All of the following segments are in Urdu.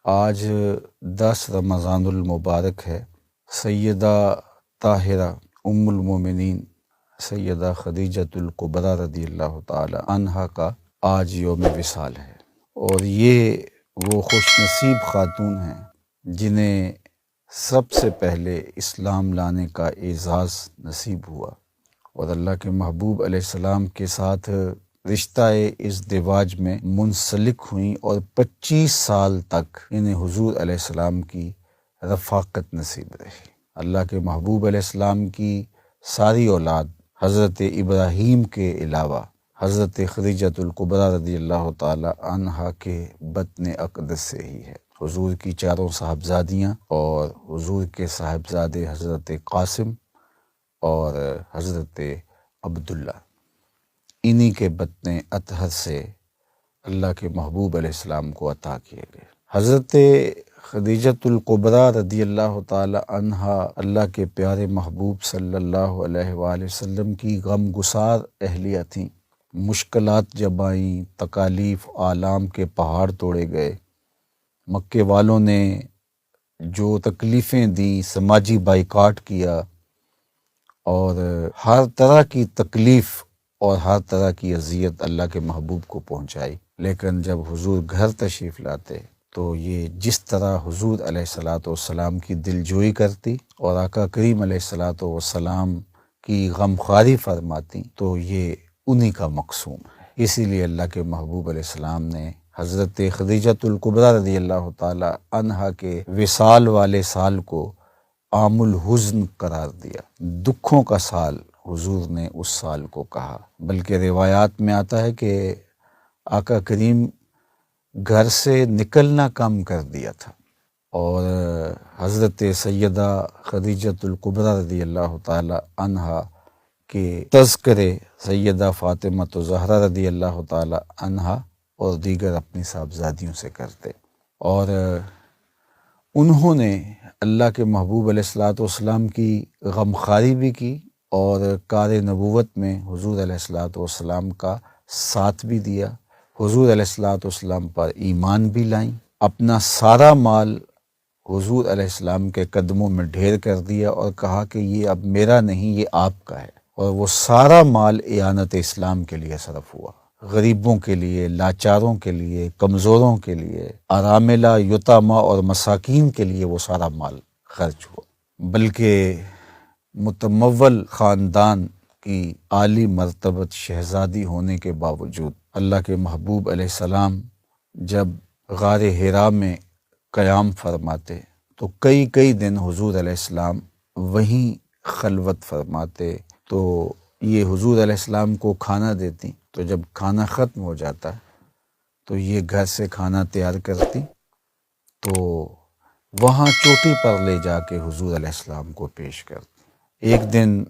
آج 10 رمضان المبارک ہے۔ سیدہ طاہرہ ام المومنین سیدہ خدیجۃ الکبریٰ رضی اللہ تعالی عنہا کا آج یوم وصال ہے، اور یہ وہ خوش نصیب خاتون ہیں جنہیں سب سے پہلے اسلام لانے کا اعزاز نصیب ہوا، اور اللہ کے محبوب علیہ السلام کے ساتھ رشتہ ازدواج میں منسلک ہوئیں، اور 25 سال تک انہیں حضور علیہ السلام کی رفاقت نصیب رہی۔ اللہ کے محبوب علیہ السلام کی ساری اولاد حضرت ابراہیم کے علاوہ حضرت خدیجۃ الکبریٰ رضی اللہ تعالی عنہا کے بطن اقدس سے ہی ہے۔ حضور کی چاروں صاحبزادیاں اور حضور کے صاحبزادے حضرت قاسم اور حضرت عبداللہ، انہی کے بطن اطہر سے اللہ کے محبوب علیہ السلام کو عطا کیے گئے۔ حضرت خدیجۃ الکبریٰ رضی اللہ تعالی عنہا اللہ کے پیارے محبوب صلی اللہ علیہ وآلہ وسلم کی غم گسار اہلیہ تھیں۔ مشکلات جب آئیں، تکالیف آلام کے پہاڑ توڑے گئے، مکے والوں نے جو تکلیفیں دیں، سماجی بائیکاٹ کیا، اور ہر طرح کی تکلیف اور ہر طرح کی اذیت اللہ کے محبوب کو پہنچائی، لیکن جب حضور گھر تشریف لاتے تو یہ جس طرح حضور علیہ السلام کی دلجوئی کرتی اور آقا کریم علیہ السلام کی غمخواری فرماتی، تو یہ انہی کا مقسوم ہے۔ اسی لیے اللہ کے محبوب علیہ السلام نے حضرت خدیجۃ الکبریٰ رضی اللہ تعالی عنہا کے وصال والے سال کو عام الحزن قرار دیا۔ دکھوں کا سال حضور نے اس سال کو کہا، بلکہ روایات میں آتا ہے کہ آقا کریم گھر سے نکلنا کم کر دیا تھا، اور حضرت سیدہ خدیجۃ الکبریٰ رضی اللہ تعالی عنہا کے تذکرے سیدہ فاطمہ زہرا رضی اللہ تعالی عنہا اور دیگر اپنی صاحبزادیوں سے کرتے، اور انہوں نے اللہ کے محبوب علیہ السلام کی غمخواری بھی کی، اور کار نبوت میں حضور علیہ السلام کا ساتھ بھی دیا، حضور علیہ السلام پر ایمان بھی لائیں، اپنا سارا مال حضور علیہ السلام کے قدموں میں ڈھیر کر دیا، اور کہا کہ یہ اب میرا نہیں، یہ آپ کا ہے، اور وہ سارا مال اعانت اسلام کے لیے صرف ہوا، غریبوں کے لیے، لاچاروں کے لیے، کمزوروں کے لیے، اراملہ، یتامہ اور مساکین کے لیے وہ سارا مال خرچ ہوا۔ بلکہ متمول خاندان کی عالی مرتبت شہزادی ہونے کے باوجود اللہ کے محبوب علیہ السلام جب غار حرا میں قیام فرماتے تو کئی دن حضور علیہ السلام وہیں خلوت فرماتے، تو یہ حضور علیہ السلام کو کھانا دیتی، تو جب کھانا ختم ہو جاتا تو یہ گھر سے کھانا تیار کرتی، تو وہاں چوٹی پر لے جا کے حضور علیہ السلام کو پیش کرتی۔ ایک دن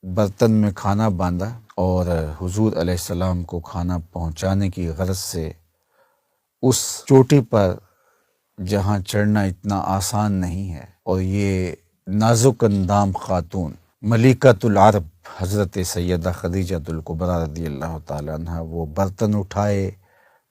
برتن میں کھانا باندھا، اور حضور علیہ السلام کو کھانا پہنچانے کی غرض سے اس چوٹی پر جہاں چڑھنا اتنا آسان نہیں ہے، اور یہ نازک اندام خاتون ملکۃ العرب حضرت سیدہ خدیجۃ الکبریٰ رضی اللہ تعالی عنہ وہ برتن اٹھائے،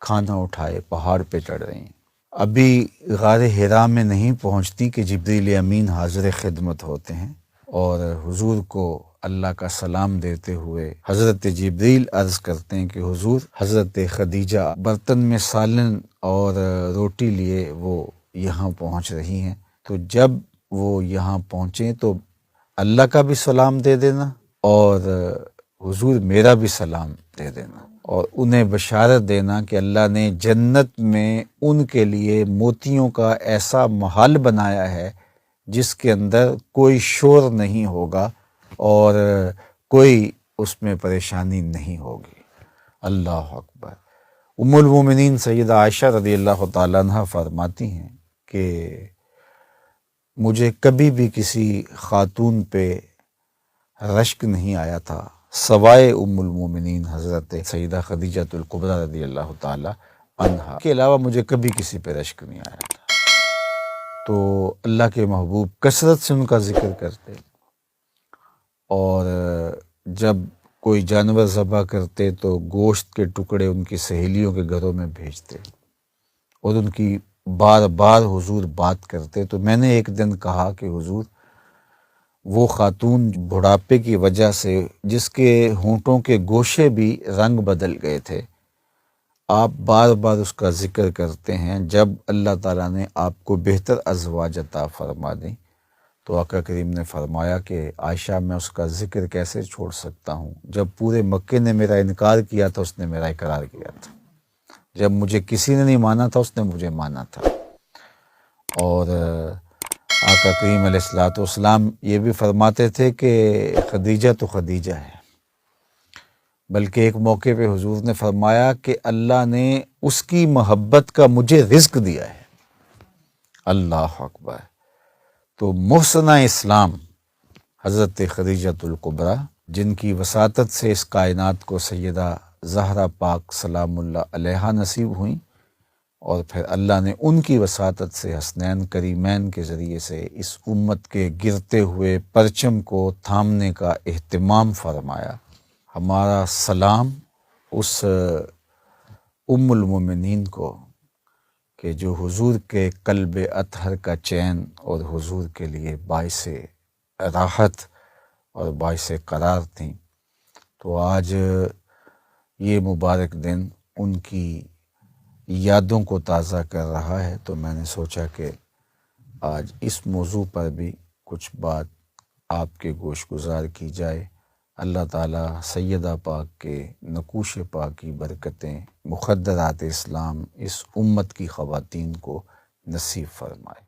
کھانا اٹھائے، پہاڑ پہ چڑھ رہی ہیں۔ ابھی غار حرا میں نہیں پہنچتی کہ جبریل امین حاضر خدمت ہوتے ہیں، اور حضور کو اللہ کا سلام دیتے ہوئے حضرت جبریل عرض کرتے ہیں کہ حضور، حضرت خدیجہ برتن میں سالن اور روٹی لیے وہ یہاں پہنچ رہی ہیں، تو جب وہ یہاں پہنچیں تو اللہ کا بھی سلام دے دینا، اور حضور میرا بھی سلام دے دینا، اور انہیں بشارت دینا کہ اللہ نے جنت میں ان کے لیے موتیوں کا ایسا محل بنایا ہے جس کے اندر کوئی شور نہیں ہوگا اور کوئی اس میں پریشانی نہیں ہوگی۔ اللہ اکبر۔ ام المومنین سیدہ عائشہ رضی اللہ تعالیٰ عنہ فرماتی ہیں کہ مجھے کبھی بھی کسی خاتون پہ رشک نہیں آیا تھا سوائے ام المومنین حضرت سیدہ خدیجۃ الکبریٰ رضی اللہ تعالی عنہا کے علاوہ مجھے کبھی کسی پہ رشک نہیں آیا تھا۔ تو اللہ کے محبوب کثرت سے ان کا ذکر کرتے، اور جب کوئی جانور ذبح کرتے تو گوشت کے ٹکڑے ان کی سہیلیوں کے گھروں میں بھیجتے، اور ان کی بار بار حضور بات کرتے، تو میں نے ایک دن کہا کہ حضور وہ خاتون بڑھاپے کی وجہ سے جس کے ہونٹوں کے گوشے بھی رنگ بدل گئے تھے، آپ بار بار اس کا ذکر کرتے ہیں، جب اللہ تعالیٰ نے آپ کو بہتر ازواج عطا فرما دیں تو آقا کریم نے فرمایا کہ عائشہ میں اس کا ذکر کیسے چھوڑ سکتا ہوں، جب پورے مکے نے میرا انکار کیا تھا اس نے میرا اقرار کیا تھا، جب مجھے کسی نے نہیں مانا تھا اس نے مجھے مانا تھا۔ اور آقا کریم علیہ الصلوۃ والسلام یہ بھی فرماتے تھے کہ خدیجہ تو خدیجہ ہے، بلکہ ایک موقع پہ حضور نے فرمایا کہ اللہ نے اس کی محبت کا مجھے رزق دیا ہے۔ اللہ اکبر۔ تو محسنہ اسلام حضرت خدیجۃ الکبریٰ، جن کی وساطت سے اس کائنات کو سیدہ زہرا پاک سلام اللہ علیہا نصیب ہوئیں، اور پھر اللہ نے ان کی وساطت سے حسنین کریمین کے ذریعے سے اس امت کے گرتے ہوئے پرچم کو تھامنے کا اہتمام فرمایا۔ ہمارا سلام اس ام المومنین کو کہ جو حضور کے قلب اطہر کا چین اور حضور کے لیے باعث راحت اور باعث قرار تھیں۔ تو آج یہ مبارک دن ان کی یادوں کو تازہ کر رہا ہے، تو میں نے سوچا کہ آج اس موضوع پر بھی کچھ بات آپ کے گوش گزار کی جائے۔ اللہ تعالیٰ سیدہ پاک کے نقوش پاک کی برکتیں، مخدرات اسلام اس امت کی خواتین کو نصیب فرمائے۔